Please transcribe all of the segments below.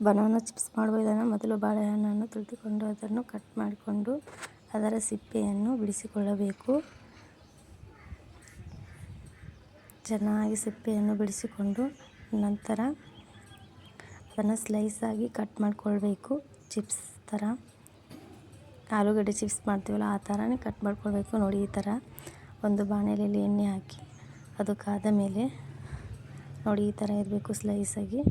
Banana chips ಮಾಡುವ ವಿಧಾನ. ಮೊದಲು ಬಾಳೆಹಣ್ಣನ್ನು ತೆಗೆದುಕೊಂಡು ಅದನ್ನು ಕಟ್ ಮಾಡಿಕೊಂಡು ಅದರ ಸಿಪ್ಪೆಯನ್ನು ಬಿಡಿಸಿಕೊಳ್ಳಬೇಕು. ಚೆನ್ನಾಗಿ ಸಿಪ್ಪೆಯನ್ನು ಬಿಡಿಸಿಕೊಂಡು ನಂತರ ಅದನ್ನು ಸ್ಲೈಸ್ ಆಗಿ ಕಟ್ ಮಾಡಿಕೊಳ್ಬೇಕು. ಚಿಪ್ಸ್ ಥರ, ಆಲೂಗಡ್ಡೆ ಚಿಪ್ಸ್ ಮಾಡ್ತೀವಲ್ಲ ಆ ಥರನೇ ಕಟ್ ಮಾಡ್ಕೊಳ್ಬೇಕು. ನೋಡಿ, ಈ ಥರ ಒಂದು ಬಾಣಲೆಯಲ್ಲಿ ಎಣ್ಣೆ ಹಾಕಿ ಅದು ಕಾದ ಮೇಲೆ ನೋಡಿ ಈ ಥರ ಇರಬೇಕು ಸ್ಲೈಸಾಗಿ.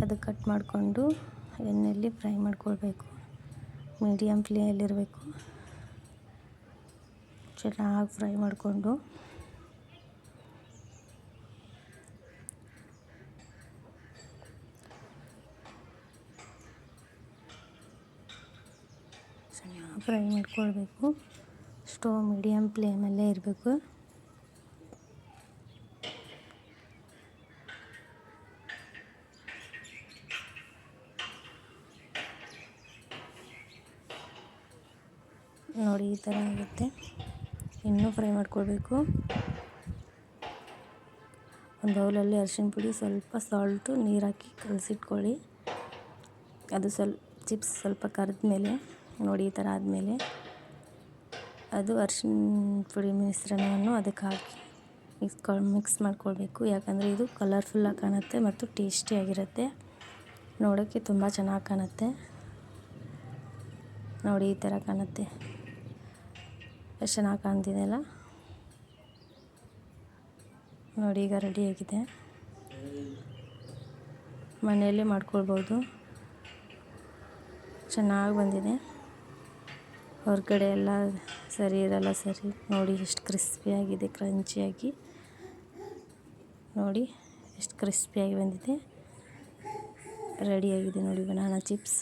ಅದು ಕಟ್ ಮಾಡಿಕೊಂಡು ಎಣ್ಣೆಯಲ್ಲಿ ಫ್ರೈ ಮಾಡ್ಕೊಳ್ಬೇಕು. ಮೀಡಿಯಮ್ ಫ್ಲೇಮಲ್ಲಿರಬೇಕು. ಚೆನ್ನಾಗಿ ಫ್ರೈ ಮಾಡಿಕೊಂಡು ಚೆನ್ನಾಗಿ ಫ್ರೈ ಮಾಡ್ಕೊಳ್ಬೇಕು. ಸ್ಟವ್ ಮೀಡಿಯಮ್ ಫ್ಲೇಮಲ್ಲೇ ಇರಬೇಕು. ನೋಡಿ, ಈ ಥರ ಆಗುತ್ತೆ. ಇನ್ನೂ ಫ್ರೈ ಮಾಡ್ಕೊಳ್ಬೇಕು. ಒಂದು ಬೌಲಲ್ಲಿ ಅರಿಶಿನ ಪುಡಿ, ಸ್ವಲ್ಪ ಸಾಲ್ಟು, ನೀರು ಹಾಕಿ ಕಲಸಿಟ್ಕೊಳ್ಳಿ. ಅದು ಚಿಪ್ಸ್ ಸ್ವಲ್ಪ ಕರಿದ ಮೇಲೆ ನೋಡಿ ಈ ಥರ ಆದಮೇಲೆ ಅದು ಅರಿಶಿನ ಪುಡಿ ಮಿಶ್ರಣವನ್ನು ಅದಕ್ಕೆ ಹಾಕಿ ಮಿಕ್ಸ್ ಮಾಡ್ಕೊಳ್ಬೇಕು. ಯಾಕಂದರೆ ಇದು ಕಲರ್ಫುಲ್ಲಾಗಿ ಕಾಣುತ್ತೆ ಮತ್ತು ಟೇಸ್ಟಿಯಾಗಿರುತ್ತೆ. ನೋಡೋಕ್ಕೆ ತುಂಬ ಚೆನ್ನಾಗಿ ಕಾಣುತ್ತೆ. ನೋಡಿ, ಈ ಥರ ಕಾಣುತ್ತೆ. ಎಷ್ಟು ಚೆನ್ನಾಗಿ ಕಾಣ್ತಿದೆ ಅಲ್ಲ. ನೋಡಿ, ಈಗ ರೆಡಿಯಾಗಿದೆ. ಮನೆಯಲ್ಲೇ ಮಾಡ್ಕೊಳ್ಬೋದು. ಚೆನ್ನಾಗಿ ಬಂದಿದೆ. ಹೊರಗಡೆ ಎಲ್ಲ ಸರಿ ಇರಲ್ಲ. ಸರಿ ನೋಡಿ ಎಷ್ಟು ಕ್ರಿಸ್ಪಿಯಾಗಿದೆ, ಕ್ರಂಚಿಯಾಗಿ. ನೋಡಿ ಎಷ್ಟು ಕ್ರಿಸ್ಪಿಯಾಗಿ ಬಂದಿದೆ. ರೆಡಿಯಾಗಿದೆ ನೋಡಿ ಬನಾನಾ ಚಿಪ್ಸ್.